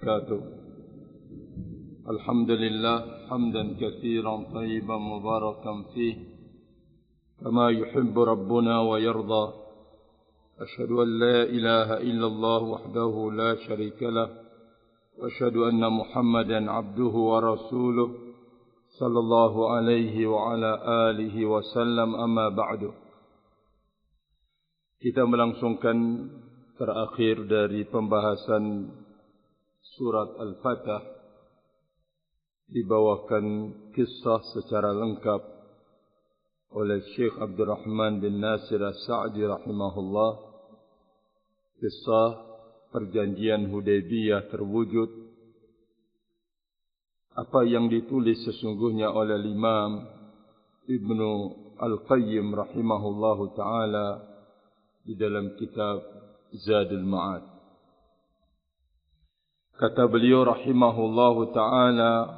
وبركاته. الحمد لله حمدا كثيرا طيبا مباركا فيه كما يحب ربنا ويرضى. أشهد أن لا إله إلا الله وحده لا شريك له وأشهد أن محمدا عبده ورسوله صلى الله عليه وعلى آله وسلم. أما بعد. Kita melangsungkan terakhir dari pembahasan surat Al-Fatah, dibawakan kisah secara lengkap oleh Syekh Abdurrahman bin Nasir As-Sa'di rahimahullah. Kisah perjanjian Hudaybiyah terwujud. Apa yang ditulis sesungguhnya oleh Imam Ibnu Al-Qayyim rahimahullahu ta'ala di dalam kitab Zadul Ma'ad. Kata beliau rahimahullahu ta'ala,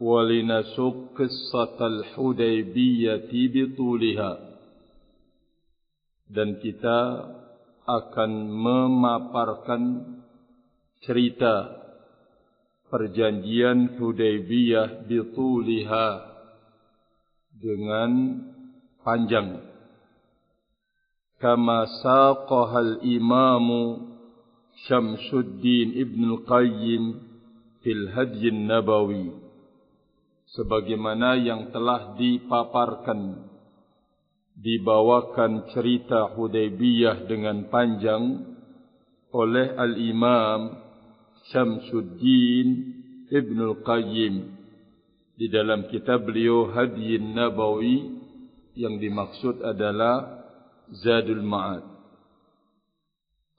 وَلِنَسُقْ قِصَّةَ الْحُدَيْبِيَّةِ بِطُولِهَا. Dan kita akan memaparkan cerita perjanjian Hudaybiyah bituliha dengan panjang. Kama saqaha al-imamu Syamsuddin Ibn Al-Qayyim fil Hadyi Nabawi, sebagaimana yang telah dipaparkan, dibawakan cerita Hudaybiyah dengan panjang oleh Al-Imam Syamsuddin Ibn Al-Qayyim di dalam kitab beliau Hadyi Nabawi, yang dimaksud adalah Zadul Ma'ad.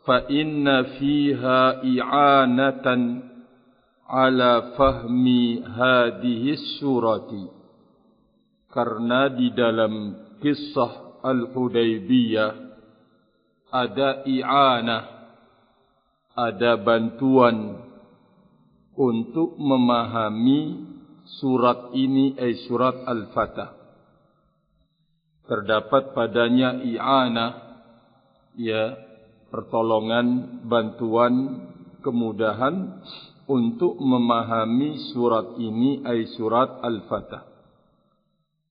Fa inna fiha i'anatan ala fahmi hadhihi surati. Karena di dalam kisah Al-Hudaybiyah ada i'anah, ada bantuan untuk memahami surat ini, surat Al-Fatah. Terdapat padanya i'anah, ya, pertolongan, bantuan, kemudahan untuk memahami surat ini, surat Al-Fatah.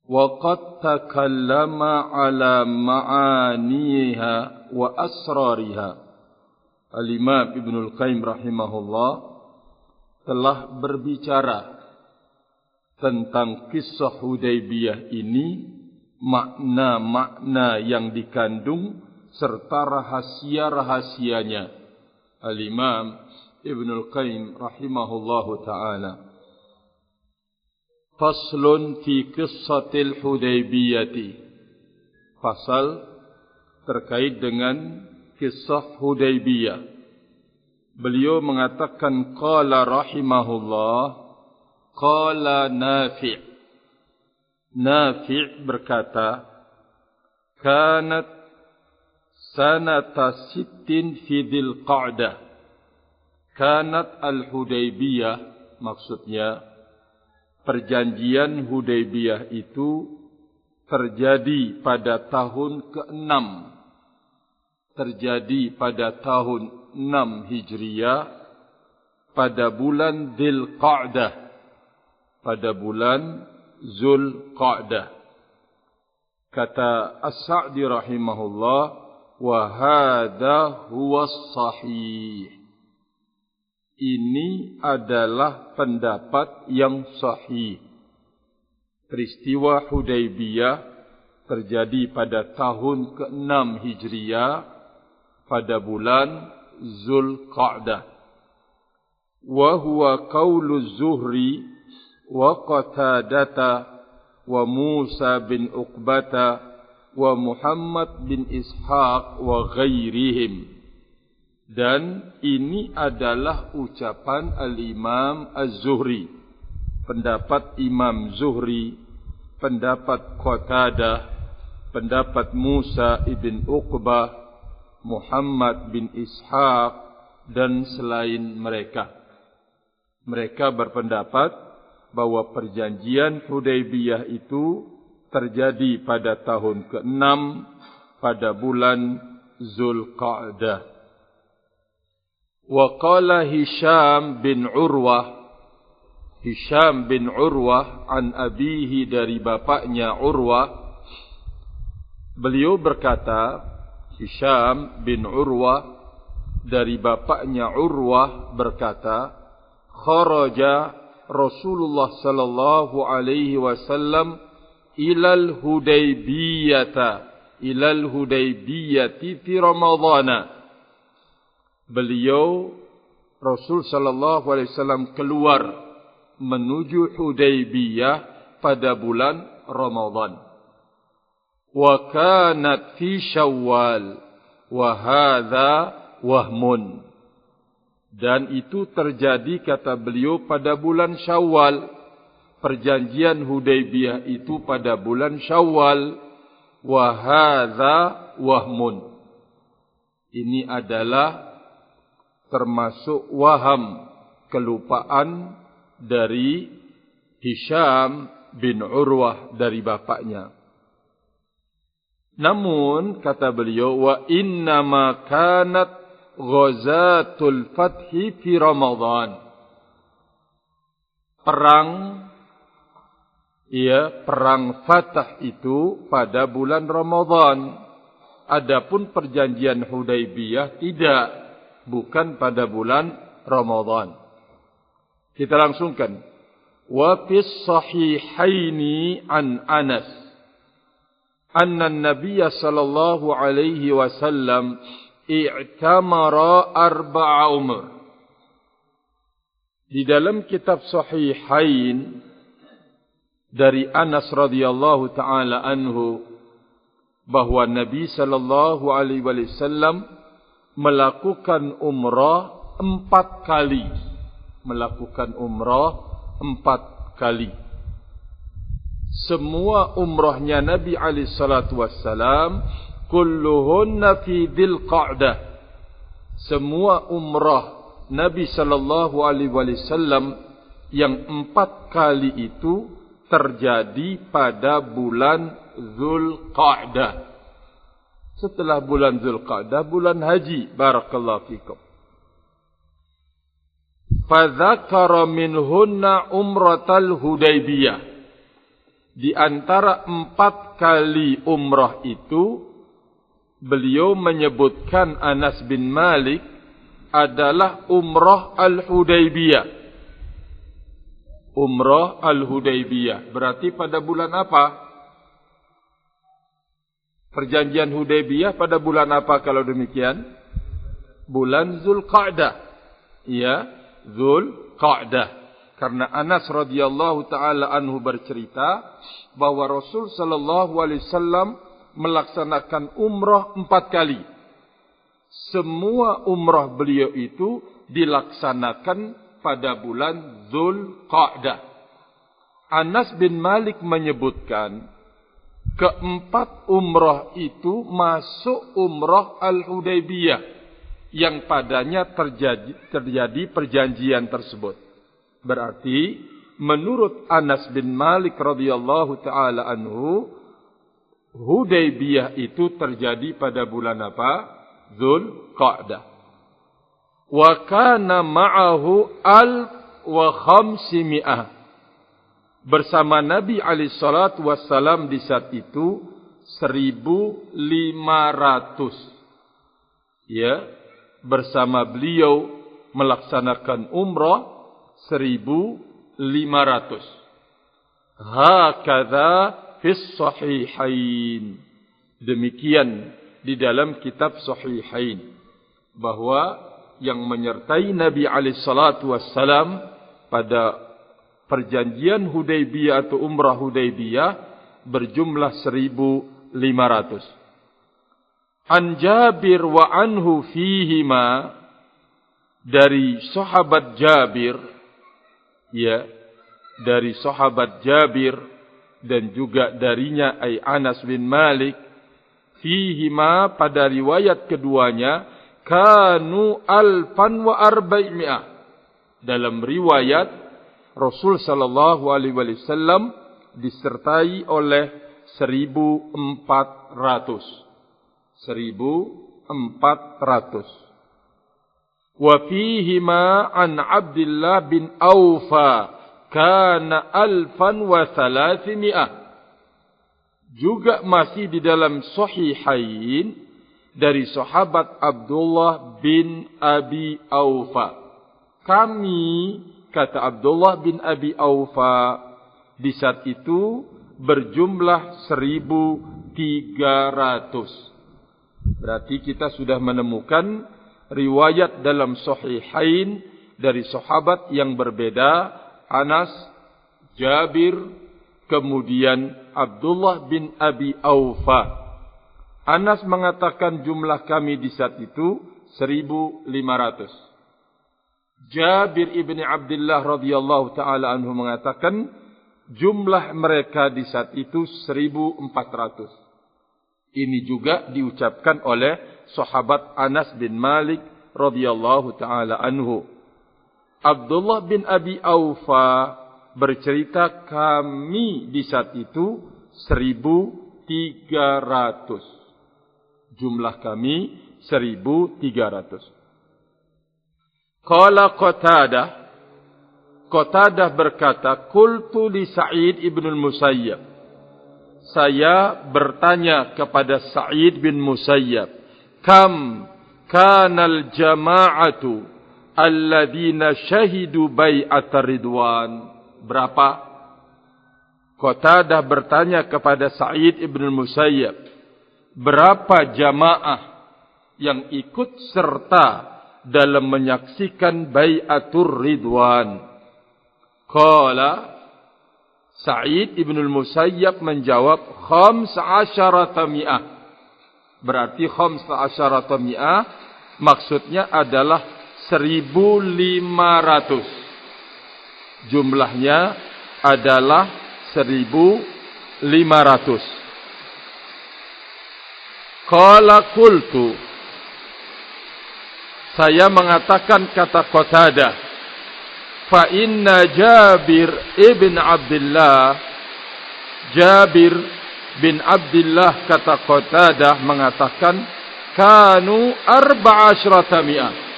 Wa qad takallama ala ma'aniha wa asrariha. Al-Imam Ibn Al-Qayyim rahimahullah telah berbicara tentang kisah Hudaybiyah ini, makna-makna yang dikandung serta rahasia-rahasianya. Al-Imam Ibn Al-Qayyim rahimahullahu ta'ala. Faslun fi qissatil Hudaybiyati. Fasal terkait dengan kisah Hudaybiyah. Beliau mengatakan, qala rahimahullah, qala Nafi'. Nafi' berkata, kanat sanata sittin fi Dzil Qa'dah. Kanat al-Hudaybiyah, maksudnya perjanjian Hudaybiyah itu terjadi pada tahun ke-6. Terjadi pada tahun 6 Hijriah, pada bulan Dzil Qa'dah, pada bulan Dzul Qa'dah. Kata As-Sa'di rahimahullah, wa hadha huwa sahih. Ini adalah pendapat yang sahih. Peristiwa Hudaybiyah terjadi pada tahun ke-6 Hijriah, pada bulan Dzul Qa'dah. Wa huwa qaulu Zuhri wa Qatadata wa Musa bin Uqbata wa Muhammad bin Ishaq wa ghairihim. Dan ini adalah ucapan Al-Imam Az-Zuhri, pendapat Imam Zuhri, pendapat Qatadah, pendapat Musa ibn Uqbah, Muhammad bin Ishaq, dan selain mereka. Mereka berpendapat bahwa perjanjian Hudaybiyah itu terjadi pada tahun ke-6 pada bulan Dzul Qa'dah. Wa qala Hisham bin Urwah an abihi, dari bapaknya Urwah, beliau berkata, Hisham bin Urwah dari bapaknya Urwah berkata, kharaja Rasulullah sallallahu alaihi wasallam ilal Hudaybiyati fi Ramadhan. Beliau Rasul sallallahu alaihi wasallam keluar menuju Hudaybiyah pada bulan Ramadan. Wa kanat fi Syawal wa hadza wahmun. Dan itu terjadi, kata beliau, pada bulan Syawal. Perjanjian Hudaybiyah itu pada bulan Syawal. Wa hadza wahmun. Ini adalah termasuk waham, kelupaan dari Hisham bin Urwah dari bapaknya. Namun kata beliau, wa innama kanat ghazatul fathi fi Ramadan. Perang Fatah itu pada bulan Ramadan. Adapun perjanjian Hudaybiyah tidak, bukan pada bulan Ramadan. Kita langsungkan. Wa fis sahihaini an Anas anna an-nabiy sallallahu alaihi wasallam i'tamara arba'a umur. Di dalam kitab Sahihain dari Anas radhiyallahu taala anhu bahwa Nabi sallallahu alaihi wasallam melakukan umrah 4 kali. Semua umrahnya Nabi alaihi salatu wassalam kulluhunna fi Dzulqa'dah. Semua umrah Nabi sallallahu alaihi wasallam yang 4 kali itu terjadi pada bulan Dzulqa'dah. Setelah bulan Dzulqa'dah, bulan haji. Barakallahu fikum. Fadzakara minhunna umratal Hudaybiyah. Di antara 4 kali umrah itu, beliau menyebutkan Anas bin Malik adalah umrah al-Hudaybiyah. Umrah al-Hudaybiyah. Berarti pada bulan apa? Perjanjian Hudaybiyah pada bulan apa kalau demikian? Bulan Dzulqa'dah. Ya, Dzulqa'dah. Karena Anas radhiyallahu taala anhu bercerita bahwa Rasul sallallahu alaihi wasallam melaksanakan umrah 4 kali. Semua umrah beliau itu dilaksanakan pada bulan Dzulqa'dah. Anas bin Malik menyebutkan keempat umrah itu masuk umrah al-Hudaybiyah yang padanya terjadi perjanjian tersebut. Berarti menurut Anas bin Malik radhiyallahu taala anhu, Hudaybiyah itu terjadi pada bulan apa? Dzulqa'dah. Wa kana ma'ahu 1500. Bersama Nabi alaihi salatu wassalam di saat itu 1500. Ya, bersama beliau melaksanakan umrah 1500. Hakadha fis sahihain. Demikian di dalam kitab Sahihain bahwa yang menyertai Nabi alaihi salatu wassalam pada perjanjian Hudaybiyah atau umrah Hudaybiyah berjumlah 1500. An Jabir wa anhu fihima, dari sahabat Jabir, ya, dari sahabat Jabir dan juga darinya ay Anas bin Malik, fihima pada riwayat keduanya, kanu 1400. Dalam riwayat Rasul sallallahu alaihi wasallam disertai oleh 1400. Wa fihima an Abdullah bin Aufa kana 1,300. Juga masih di dalam Sahihain dari sahabat Abdullah bin Abi Aufa. Kami, kata Abdullah bin Abi Aufa, di saat itu berjumlah 1.300. Berarti kita sudah menemukan riwayat dalam Sahihain dari sahabat yang berbeda, Anas, Jabir, kemudian Abdullah bin Abi Aufa. Anas mengatakan jumlah kami di saat itu 1.500. Jabir ibni Abdullah radhiyallahu taala anhu mengatakan jumlah mereka di saat itu 1.400. Ini juga diucapkan oleh sahabat Anas bin Malik radhiyallahu taala anhu. Abdullah bin Abi Aufa bercerita kami di saat itu 1.300. Jumlah kami 1.300. Qala Qatadah berkata, qultu li Sa'id ibn al-Musayyab. Saya bertanya kepada Sa'id bin Musayyab, kam kanal jama'atu alladzina syahidu bai'atar ridwan. Berapa? Qatadah bertanya kepada Sa'id ibn Musayyab, berapa jamaah yang ikut serta dalam menyaksikan bai'atur ridwan? Qala Sa'id ibn Musayyab menjawab 15 Berarti 15 maksudnya adalah 1.500. Jumlahnya adalah 1.500. Qala qultu, saya mengatakan, kata Qatadah, fa inna Jabir bin Abdullah kata Qatadah mengatakan kanu 14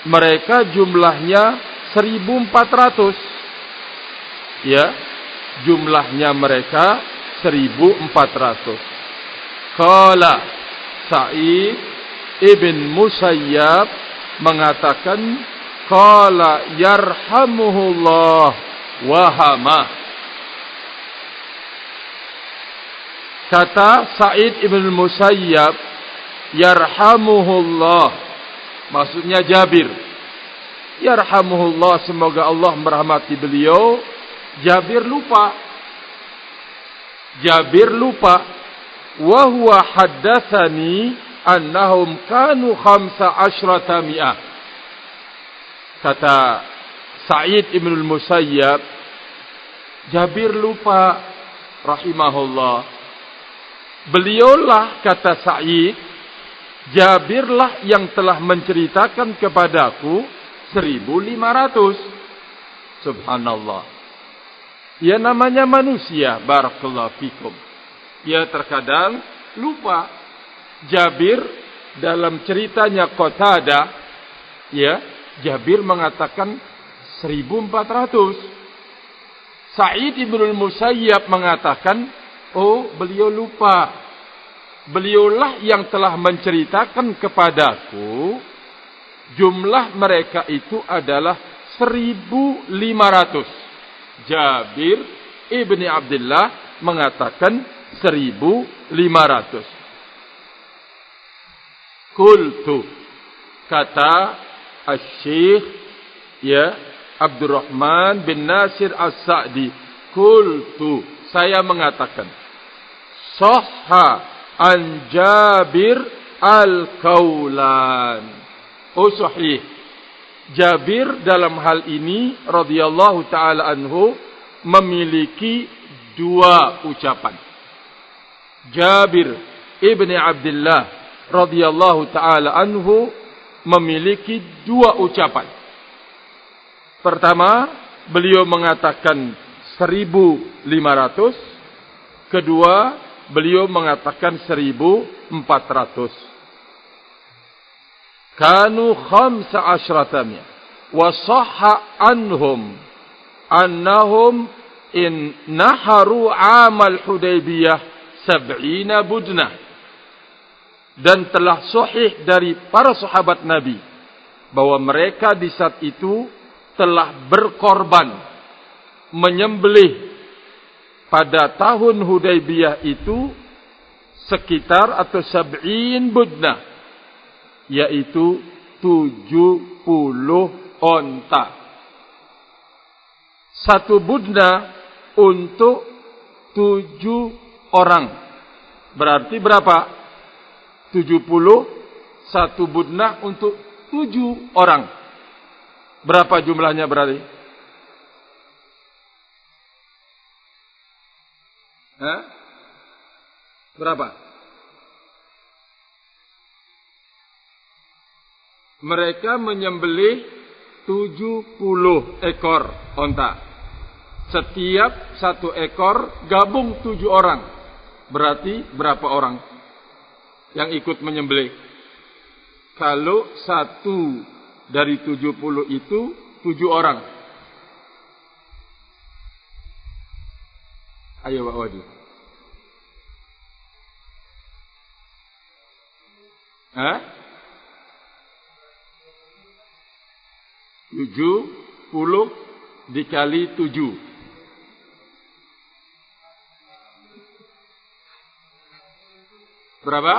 mereka jumlahnya 1.400. Ya, jumlahnya mereka 1.400. Qala Sa'id ibn Musayyab mengatakan, qala yarhamuhullah wahama. Kata Sa'id ibn Musayyab, yarhamuhullah, maksudnya Jabir. Yarhamuhullah, semoga Allah merahmati beliau. Jabir lupa. Wa huwa haddatsani annahum kanu 15 Kata Sa'id ibn Musayyab, Jabir lupa rahimahullah. Beliaulah, kata Sa'id, Jabirlah yang telah menceritakan kepadaku 1.500. Subhanallah. Ya, namanya manusia, barakallahu fikum. Ya, terkadang lupa. Jabir dalam ceritanya Qatadah, ya, Jabir mengatakan 1.400. Sa'id ibn Musayyab mengatakan, oh, beliau lupa. Beliaulah yang telah menceritakan kepadaku jumlah mereka itu adalah 1.500. Jabir ibni Abdullah mengatakan 1.500. Qultu, kata Asy-Syaikh ya Abdurrahman bin Nasir As-Sa'di, qultu, saya mengatakan, sahha an Jabir al-Kaulan. Oh, sahih. Jabir dalam hal ini radhiyallahu taala anhu memiliki dua ucapan. Jabir ibni Abdullah radhiyallahu taala anhu memiliki dua ucapan. Pertama, beliau mengatakan 1.500. Kedua, beliau mengatakan 1.400. kanu 15 wa sahha anhum annahum in naharu amal Hudaybiyah 70 budnah. Dan telah sahih dari para sahabat Nabi bahwa mereka di saat itu telah berkorban menyembelih pada tahun Hudaybiyah itu sekitar atau 70 budnah, yaitu 70 onta. Satu budna untuk 7 orang. Berarti berapa? 70. Satu budna untuk 7 orang. Berapa jumlahnya berarti? Hah? Berapa? Mereka menyembelih 70 ekor onta. Setiap satu ekor gabung 7 orang. Berarti berapa orang yang ikut menyembelih? Kalau satu dari 70 itu 7 orang. Ayo Pak Wadi. Hah? 70 dikali 7. Berapa?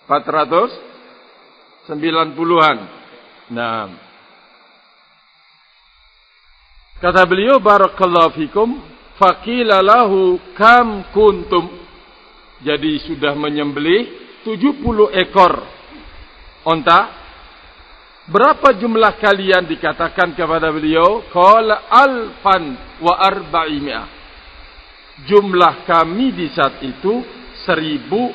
490-an. Nah. Kata beliau, barakallahu fikum, faqila lahu kam kuntum. Jadi sudah menyembelih 70 ekor onta. Berapa jumlah kalian, dikatakan kepada beliau? Qala 1400. Jumlah kami di saat itu 1400.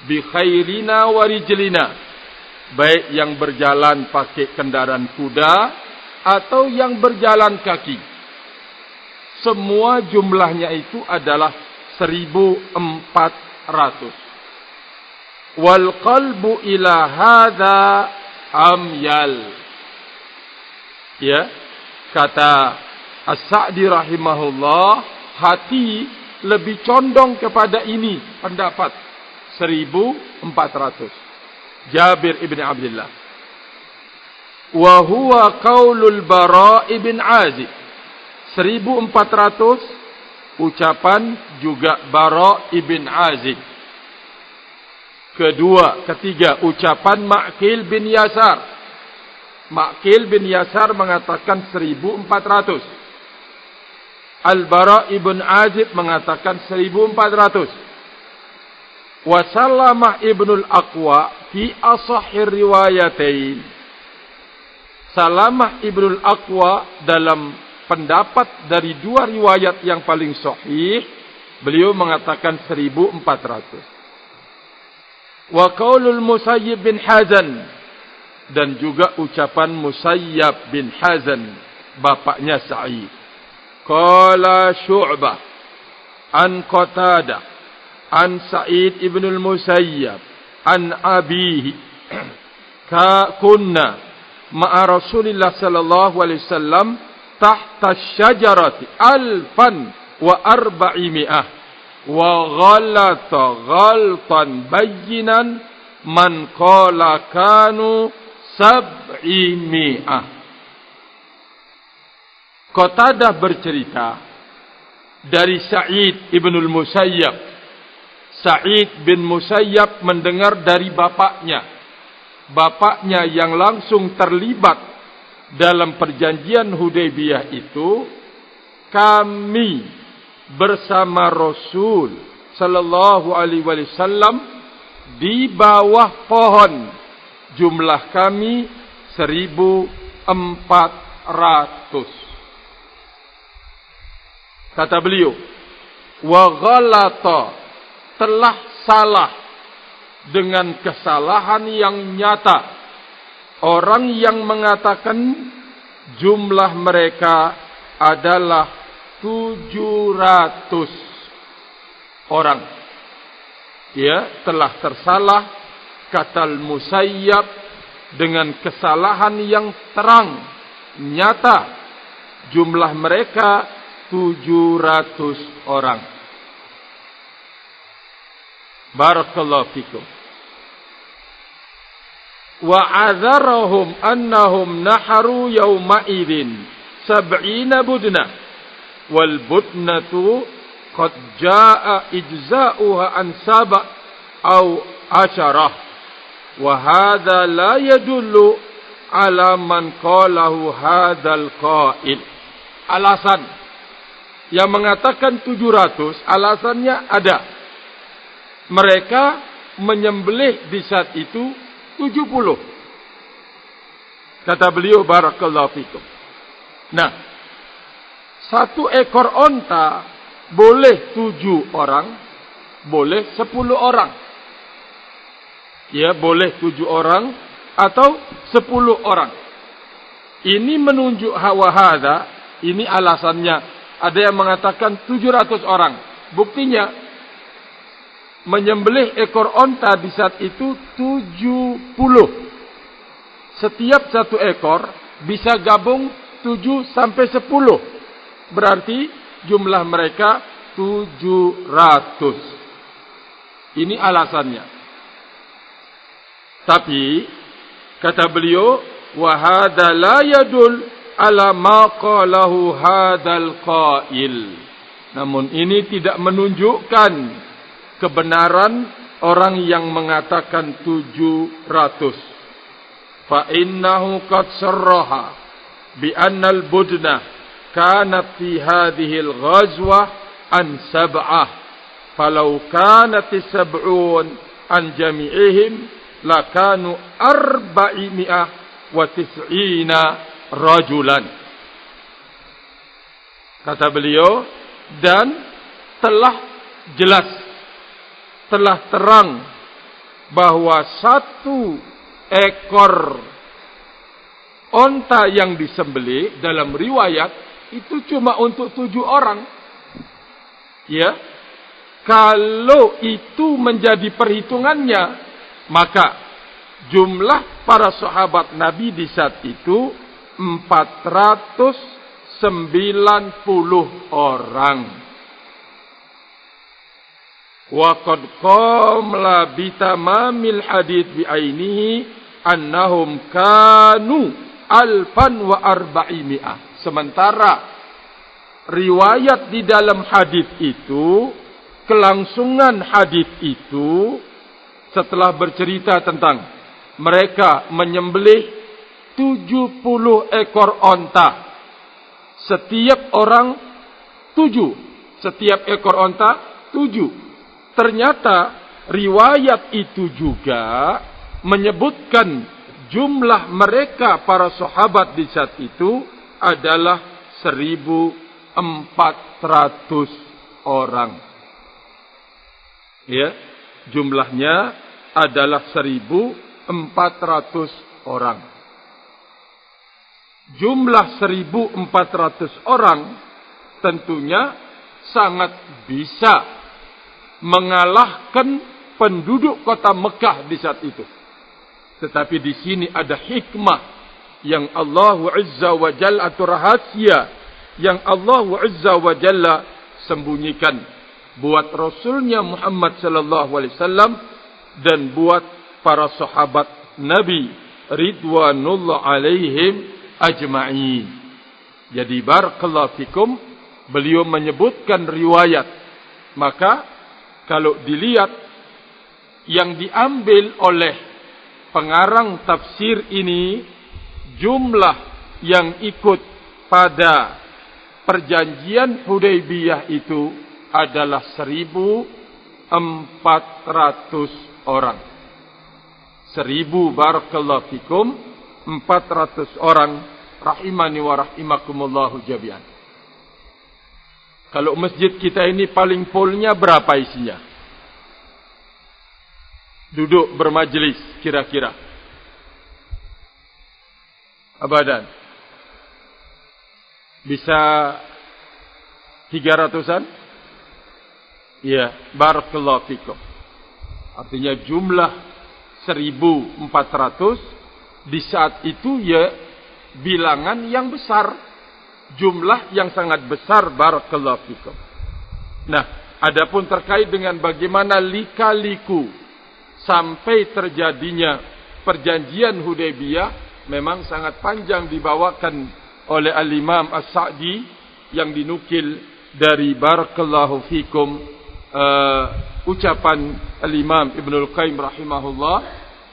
Bi khairina wa rijlina. Baik yang berjalan pakai kendaraan kuda atau yang berjalan kaki. Semua jumlahnya itu adalah 1400. Wal qalbu ila hadza amyal. Ya, kata As-Sa'di rahimahullah, hati lebih condong kepada ini pendapat 1400. Jabir ibn Abdullah. Wa huwa qaulul Bara ibn Azib. 1400 ucapan juga Bara ibn Azib. Ketiga ucapan Ma'qil bin Yasar. Ma'qil bin Yasar mengatakan 1400. Al-Bara ibn Azib mengatakan 1400. Wa Salamah ibnul Aqwa fi asahhir riwayatain. Salamah ibnul Aqwa dalam pendapat dari dua riwayat yang paling sahih, beliau mengatakan 1400. Wa qaulul Musayyib bin Hazan, dan juga ucapan Musayyab bin Hazan, bapaknya Sa'id. Qala Syu'bah an Qatadah an Sa'id ibn al-Musayyab an abihi kunna ma'a Rasulillah sallallahu alaihi wasallam tahta syajarati 1400 wa ghalata ghaltan bayyinan man qala kanu 700. Qatadah bercerita dari Sa'id ibnul Musayyab. Sa'id bin Musayyab mendengar dari bapaknya. Bapaknya yang langsung terlibat dalam perjanjian Hudaybiyah itu, kami bersama Rasul sallallahu alaihi wasallam di bawah pohon. Jumlah kami 1400. Kata beliau, wa ghalata, telah salah dengan kesalahan yang nyata orang yang mengatakan jumlah mereka adalah 700 orang. telah tersalah, kata Musayyab, dengan kesalahan yang terang, nyata. Jumlah mereka 700 orang. Barakallahu fikum. Wa adzarahum annahum naharu yawma idzin 70 budna wal budnatu qad jaa ijza'uha an sab' aw asharah wa hadha la yadullu ala man qalahu hadzal qail. Alasan yang mengatakan 700, alasannya ada. Mereka menyembelih di saat itu 70. Kata beliau, barakallahu fikum. Nah, satu ekor onta boleh 7 orang, boleh 10 orang. Boleh 7 orang atau 10 orang. Ini menunjuk hawahada, ini alasannya. Ada yang mengatakan 700 orang. Buktinya, menyembelih ekor onta di saat itu 70. Setiap satu ekor bisa gabung 7 sampai 10. Berarti jumlah mereka 700. Ini alasannya. Tapi kata beliau, wa hadza la yadul ala ma qalahu hadzal qail. Namun ini tidak menunjukkan kebenaran orang yang mengatakan 700. Fa innahu qad sarraha bi anna al-budna kanat fi hadhihi al-ghazwah an sab'ah. Falau kanat sab'un an jami'ihim lakanu 490 rajulan. Kata beliau, dan telah jelas, telah terang bahwa satu ekor onta yang disembelih dalam riwayat itu cuma untuk 7 orang. Kalau itu menjadi perhitungannya, maka jumlah para sahabat Nabi di saat itu 490 orang. Wa qad qamla bi tamamil hadits bi ainihi annahum kanu 1400. Sementara riwayat di dalam hadits itu, kelangsungan hadits itu setelah bercerita tentang mereka menyembelih 70 ekor onta. Setiap orang 7. Setiap ekor onta 7. Ternyata riwayat itu juga menyebutkan jumlah mereka para sahabat di saat itu adalah 1400 orang. Jumlahnya adalah 1400 orang. Jumlah 1400 orang tentunya sangat bisa mengalahkan penduduk kota Mekah di saat itu. Tetapi di sini ada hikmah yang Allah Azza wa Jalla, atau rahasia yang Allah Azza wa Jalla sembunyikan buat Rasulnya Muhammad sallallahu alaihi wasallam dan buat para sahabat Nabi ridwanullah alaihim ajma'in. Jadi barakallahu fikum, beliau menyebutkan riwayat. Maka kalau dilihat yang diambil oleh pengarang tafsir ini, jumlah yang ikut pada perjanjian Hudaybiyah itu adalah 1400 orang. 1000 barakallahu fikum, 400 orang, rahimani wa rahimakumullahu jami'an. Kalau masjid kita ini paling fullnya berapa isinya? Duduk bermajlis kira-kira. Abadan. Bisa 300-an? Ya, barakallahu fikum. Artinya jumlah 1400 di saat itu ya bilangan yang besar, jumlah yang sangat besar. Barakallahu fikum. Nah, adapun terkait dengan bagaimana lika-liku sampai terjadinya perjanjian Hudaybiyah, memang sangat panjang dibawakan oleh Al-Imam As-Sa'di yang dinukil dari barakallahu fikum ucapan Al-Imam Ibnul Qayyim rahimahullah.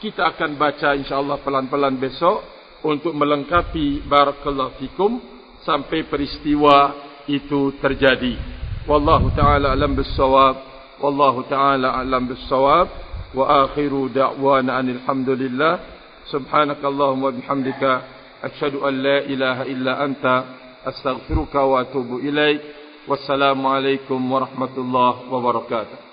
Kita akan baca insyaallah pelan-pelan besok untuk melengkapi barakallahu fikum sampai peristiwa itu terjadi. Wallahu ta'ala alam bis-shawab. Wallahu ta'ala alam bis-shawab. Wa akhiru da'wana alhamdulillah. Subhanakallahumma bihamdika asyhadu an la ilaha illa anta astaghfiruka wa atubu ilaik. Wassalamu alaikum warahmatullahi wabarakatuh.